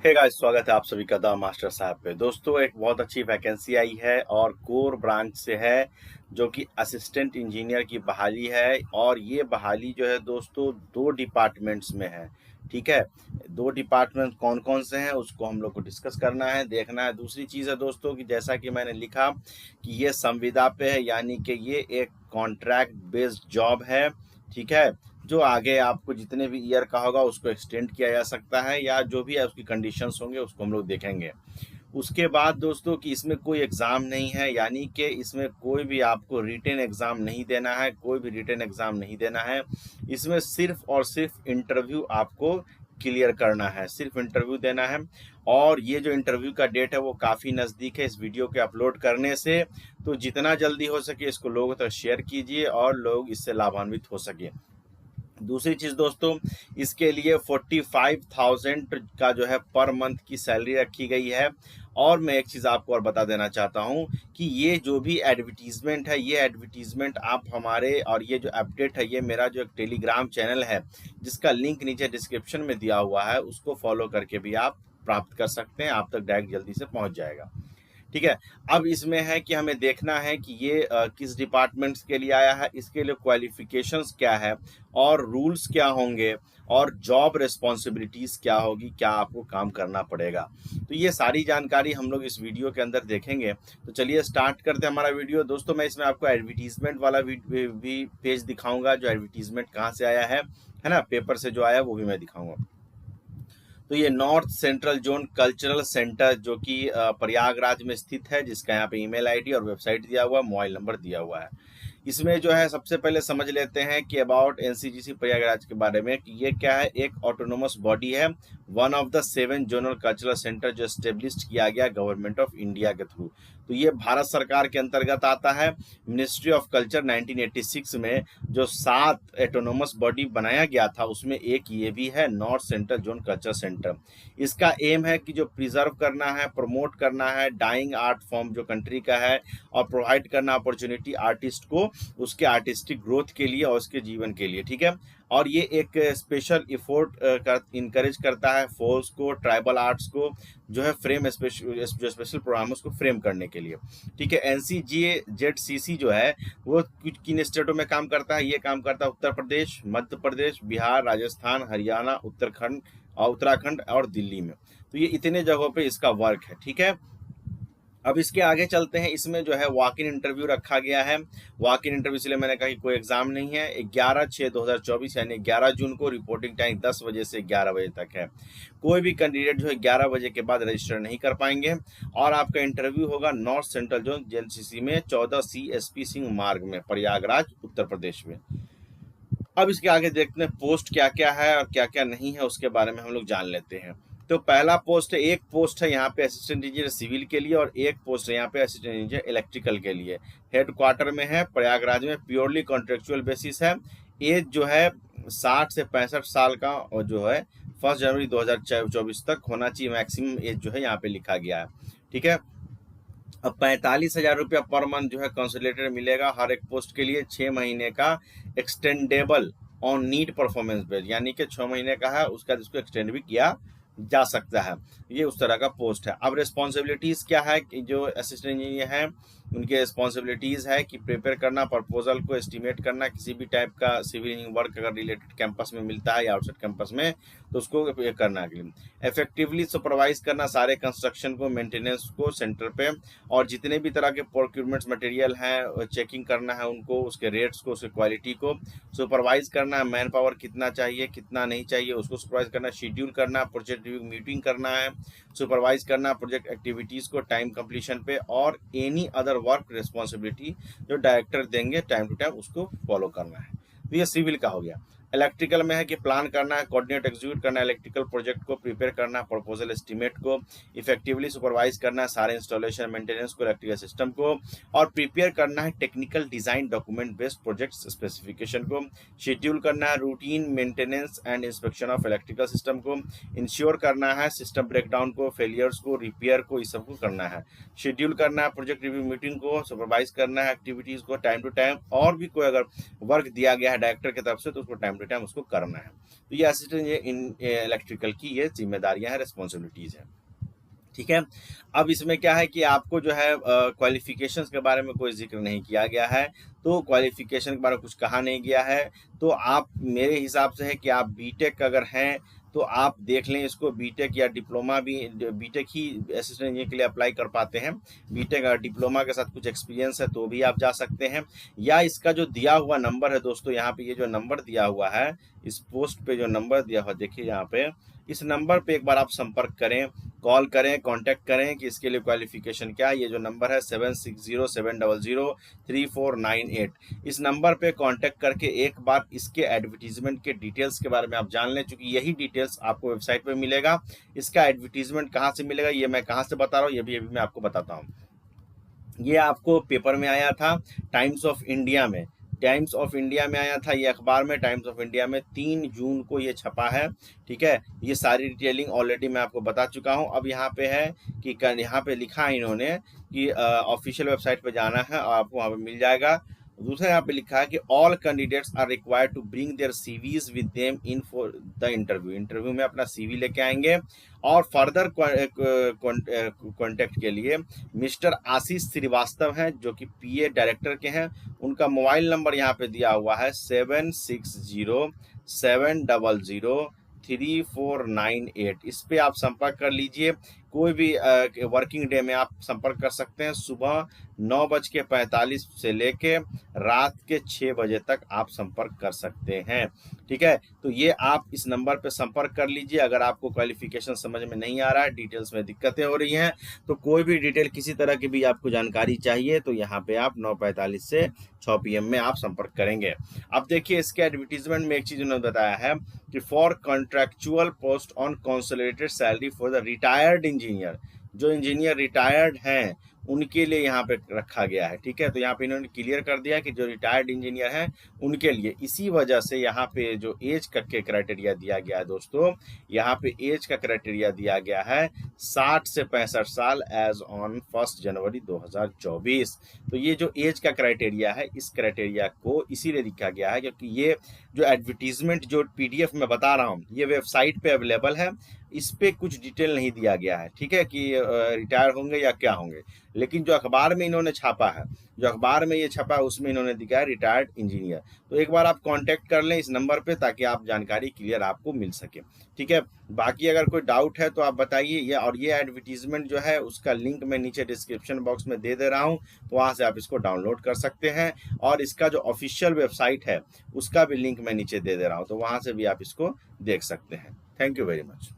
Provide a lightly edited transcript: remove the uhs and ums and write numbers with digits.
Hey guys, स्वागत है आप सभी का द मास्टर साहब पे। दोस्तों, एक बहुत अच्छी वैकेंसी आई है और कोर ब्रांच से है, जो कि असिस्टेंट इंजीनियर की बहाली है। और ये बहाली जो है दोस्तों, दो डिपार्टमेंट्स में है। ठीक है, दो डिपार्टमेंट कौन कौन से हैं उसको हम लोग को डिस्कस करना है, देखना है। दूसरी चीज़ है दोस्तों कि जैसा कि मैंने लिखा कि ये संविदा पे है, यानी कि ये एक कॉन्ट्रैक्ट बेस्ड जॉब है। ठीक है, जो आगे आपको जितने भी ईयर का होगा उसको एक्सटेंड किया जा सकता है, या जो भी है उसकी कंडीशंस होंगे उसको हम लोग देखेंगे। उसके बाद दोस्तों कि इसमें कोई एग्ज़ाम नहीं है, यानी कि इसमें कोई भी आपको रिटेन एग्ज़ाम नहीं देना है, कोई भी रिटेन एग्ज़ाम नहीं देना है। इसमें सिर्फ और सिर्फ इंटरव्यू आपको क्लियर करना है, सिर्फ इंटरव्यू देना है। और ये जो इंटरव्यू का डेट है वो काफ़ी नज़दीक है इस वीडियो के अपलोड करने से, तो जितना जल्दी हो सके इसको लोगों तक शेयर कीजिए और लोग इससे लाभान्वित हो सके। दूसरी चीज़ दोस्तों, इसके लिए 45,000 का जो है पर मंथ की सैलरी रखी गई है। और मैं एक चीज़ आपको और बता देना चाहता हूँ कि ये जो भी एडवर्टीज़मेंट है, ये एडवर्टीज़मेंट आप हमारे, और ये जो अपडेट है ये मेरा जो एक टेलीग्राम चैनल है जिसका लिंक नीचे डिस्क्रिप्शन में दिया हुआ है, उसको फॉलो करके भी आप प्राप्त कर सकते हैं। आप तक डायरेक्ट जल्दी से पहुँच जाएगा। ठीक है, अब इसमें है कि हमें देखना है कि ये किस डिपार्टमेंट्स के लिए आया है, इसके लिए क्वालिफिकेशंस क्या है और रूल्स क्या होंगे और जॉब रिस्पॉन्सिबिलिटीज़ क्या होगी, क्या आपको काम करना पड़ेगा। तो ये सारी जानकारी हम लोग इस वीडियो के अंदर देखेंगे। तो चलिए स्टार्ट करते हैं हमारा वीडियो। दोस्तों, मैं इसमें आपको एडवर्टीजमेंट वाला भी पेज दिखाऊंगा, जो एडवर्टीजमेंट कहाँ से आया है ना, पेपर से जो आया वो भी मैं दिखाऊंगा। तो ये north central zone cultural centre, जो कि प्रयागराज में स्थित है, जिसका यहाँ पे ईमेल आईडी और वेबसाइट दिया हुआ है, मोबाइल नंबर दिया हुआ है। इसमें जो है सबसे पहले समझ लेते हैं कि अबाउट एनसीजीसी प्रयागराज के बारे में कि ये क्या है। एक ऑटोनोमस बॉडी है, one of the 7 zonal cultural centre, जो स्टेब्लिश किया गया गवर्नमेंट ऑफ इंडिया के थ्रू। तो ये भारत सरकार के अंतर्गत आता है। मिनिस्ट्री ऑफ कल्चर 1986 में जो 7 ऑटोनोमस बॉडी बनाया गया था उसमें एक ये भी है, north central zone culture centre. इसका एम है कि जो प्रिजर्व करना है, प्रमोट करना है डाइंग आर्ट फॉर्म जो कंट्री का है, और प्रोवाइड करना अपॉर्चुनिटी आर्टिस्ट को उसके आर्टिस्टिक ग्रोथ के लिए और उसके जीवन के लिए। ठीक है, और ये एक स्पेशल इफोर्ट इनकरेज करता है फोर्स को, ट्राइबल आर्ट्स को, जो है फ्रेम जो स्पेशल प्रोग्राम उसको फ्रेम करने के लिए। ठीक है, NCGA-ZCC जो है वो किन स्टेटों में काम करता है, ये काम करता है उत्तर प्रदेश, मध्य प्रदेश, बिहार, राजस्थान, हरियाणा, उत्तराखंड और दिल्ली में। तो ये इतने जगहों पे इसका वर्क है। ठीक है, अब इसके आगे चलते हैं। इसमें जो है वॉक इन इंटरव्यू रखा गया है। वॉक इन इंटरव्यू इसलिए मैंने कहा कि कोई एग्जाम नहीं है। 11/6/2024 यानी 11 जून को रिपोर्टिंग टाइम 10 बजे से 11 बजे तक है। कोई भी कैंडिडेट जो है 11 बजे के बाद रजिस्टर नहीं कर पाएंगे। और आपका इंटरव्यू होगा नॉर्थ सेंट्रल जोन जेएनसीसी में 14 CSP सिंह मार्ग में, प्रयागराज उत्तर प्रदेश में। अब इसके आगे देखते हैं पोस्ट क्या क्या है और क्या क्या नहीं है, उसके बारे में हम लोग जान लेते हैं। तो पहला पोस्ट है, एक पोस्ट है यहाँ पे असिस्टेंट इंजीनियर सिविल के लिए, और एक पोस्ट है यहाँ पे असिस्टेंट इंजीनियर इलेक्ट्रिकल के लिए। हेड क्वार्टर में है प्रयागराज में, प्योरली कॉन्ट्रेक्चुअल बेसिस है। एज जो है 60 से 65 साल का, और जो है 1 जनवरी 2024 तक होना चाहिए मैक्सिमम एज, जो है यहाँ पे लिखा गया है। ठीक है, अब 45,000 रुपया पर मंथ जो है कंसोलिडेटेड मिलेगा हर एक पोस्ट के लिए। 6 महीने का extendable on need performance base, यानी कि 6 महीने का है, उसका इसको एक्सटेंड भी किया जा सकता है। ये उस तरह का पोस्ट है। अब रिस्पॉन्सिबिलिटीज़ क्या है कि जो असिस्टेंट इंजीनियर हैं उनके रिस्पॉन्सिबिलिटीज़ है कि प्रिपेयर करना, प्रपोजल को एस्टिमेट करना, किसी भी टाइप का सिविल इंजीनियरिंग वर्क अगर रिलेटेड कैंपस में मिलता है या आउटसाइड कैंपस में तो उसको करना के लिए। इफेक्टिवली सुपरवाइज करना सारे कंस्ट्रक्शन को, मेंटेनेंस को सेंटर पे, और जितने भी तरह के प्रोक्यूरमेंट्स मटेरियल हैं चेकिंग करना है उनको, उसके रेट्स को, उसके क्वालिटी को सुपरवाइज करना है। मैन पावर कितना चाहिए कितना नहीं चाहिए उसको सुपरवाइज करना, शेड्यूल करना, प्रोजेक्ट रिव्यू मीटिंग करना है, सुपरवाइज करना प्रोजेक्ट एक्टिविटीज़ को टाइम कंप्लीशन पे, और एनी अदर वर्क रिस्पॉन्सिबिलिटी जो डायरेक्टर देंगे टाइम टू टाइम उसको फॉलो करना है। तो ये सिविल का हो गया। इलेक्ट्रिकल में है कि प्लान करना है, कोऑर्डिनेट एग्जीक्यूट करना है इलेक्ट्रिकल प्रोजेक्ट को, प्रिपेयर करना प्रपोजल एस्टिमेट को, इफेक्टिवली सुपरवाइज करना है सारे इंस्टॉलेशन मेंटेनेंस को, इलेक्ट्रिकल सिस्टम को, और प्रिपेयर करना है technical design document based project specification को, शेड्यूल करना है routine maintenance and inspection of electrical system को, इंश्योर करना है सिस्टम ब्रेकडाउन को, फेलियर्स को, रिपेयर को, इस सबको करना है, शेड्यूल करना है प्रोजेक्ट रिव्यू मीटिंग को, सुपरवाइज करना है एक्टिविटीज़ को टाइम टू टाइम, और भी कोई अगर वर्क दिया गया है डायरेक्टर की तरफ से तो उसको टाइम टाइम उसको करना है। तो ये असिस्टेंट इन इलेक्ट्रिकल की ये जिम्मेदारियां हैं, रिस्पॉन्सिबिलिटीज़ हैं। ठीक है। अब इसमें क्या है कि आपको जो है क्वालिफिकेशंस के बारे में कोई ज़िक्र नहीं किया गया है, तो क्वालिफिकेशन के बारे में कुछ कहा नहीं गया है। तो आप मेरे हिसाब से है कि आप बीटेक अगर हैं तो आप देख लें इसको, बीटेक या डिप्लोमा भी, बीटेक ही असिस्टेंट इंजीनियर के लिए अप्लाई कर पाते हैं। बीटेक अगर डिप्लोमा के साथ कुछ एक्सपीरियंस है तो भी आप जा सकते हैं। या इसका जो दिया हुआ नंबर है दोस्तों, यहाँ पे ये जो नंबर दिया हुआ है, इस पोस्ट पे जो नंबर दिया हुआ देखिए यहाँ पे, इस नंबर पे एक बार आप संपर्क करें, कॉल करें, कांटेक्ट करें कि इसके लिए क्वालिफिकेशन क्या है। ये जो नंबर है 7607003498, इस नंबर पे कांटेक्ट करके एक बार इसके एडवर्टीजमेंट के डिटेल्स के बारे में आप जान लें, क्योंकि यही डिटेल्स आपको वेबसाइट पे मिलेगा। इसका एडवर्टीजमेंट कहाँ से मिलेगा ये मैं कहाँ से बता रहा हूँ, ये भी अभी मैं आपको बताता हूँ। ये आपको पेपर में आया था, टाइम्स ऑफ इंडिया में, टाइम्स ऑफ इंडिया में आया था ये अखबार में, टाइम्स ऑफ इंडिया में 3 जून को ये छपा है। ठीक है, ये सारी डिटेलिंग ऑलरेडी मैं आपको बता चुका हूँ। अब यहाँ पे है कि यहाँ पे लिखा है इन्होंने कि ऑफिशियल वेबसाइट पे जाना है और आपको वहाँ पे मिल जाएगा। दूसरा यहाँ पे लिखा है कि all candidates are required to bring their CVs with them in for the interview, interview में अपना सीवी लेके आएंगे। और फर्दर कॉन्टेक्ट के लिए मिस्टर आशीष श्रीवास्तव हैं जो कि पीए डायरेक्टर के हैं, उनका मोबाइल नंबर यहाँ पे दिया हुआ है 7607003498। इस पे आप संपर्क कर लीजिए। कोई भी वर्किंग डे में आप संपर्क कर सकते हैं। सुबह 9:45 से लेके रात के 6 बजे तक आप संपर्क कर सकते हैं। ठीक है, तो ये आप इस नंबर पे संपर्क कर लीजिए। अगर आपको क्वालिफिकेशन समझ में नहीं आ रहा है, डिटेल्स में दिक्कतें हो रही हैं, तो कोई भी डिटेल किसी तरह की भी आपको जानकारी चाहिए तो यहाँ पे आप 9:45 से 6 PM में आप संपर्क करेंगे। अब देखिए इसके एडवर्टीजमेंट में एक चीज़ उन्होंने बताया है कि for contractual post on consolidated salary for the retired engineer, जो इंजीनियर रिटायर्ड हैं उनके लिए यहाँ पे रखा गया है। ठीक है, तो यहाँ पे इन्होंने क्लियर कर दिया कि जो रिटायर्ड इंजीनियर हैं उनके लिए, इसी वजह से यहाँ पे जो एज का के क्राइटेरिया दिया गया है दोस्तों, यहाँ पे एज का क्राइटेरिया दिया गया है 60 से 65 साल एज ऑन 1 जनवरी 2024। तो ये जो एज का क्राइटेरिया है, इस क्राइटेरिया को इसीलिए लिखा गया है क्योंकि ये जो एडवर्टीजमेंट जो PDF में बता रहा हूँ ये वेबसाइट पे अवेलेबल है, इस पे कुछ डिटेल नहीं दिया गया है। ठीक है, कि रिटायर होंगे या क्या होंगे, लेकिन जो अखबार में इन्होंने छापा है, जो अखबार में ये छपा है उसमें इन्होंने दिखा है रिटायर्ड इंजीनियर। तो एक बार आप कांटेक्ट कर लें इस नंबर पे ताकि आप जानकारी क्लियर आपको मिल सके। ठीक है, बाकी अगर कोई डाउट है तो आप बताइए। ये और ये एडवर्टीजमेंट जो है उसका लिंक मैं नीचे डिस्क्रिप्शन बॉक्स में दे रहा हूँ, तो वहाँ से आप इसको डाउनलोड कर सकते हैं। और इसका जो ऑफिशियल वेबसाइट है उसका भी लिंक मैं नीचे दे रहा हूँ, तो वहाँ से भी आप इसको देख सकते हैं। Thank you very much.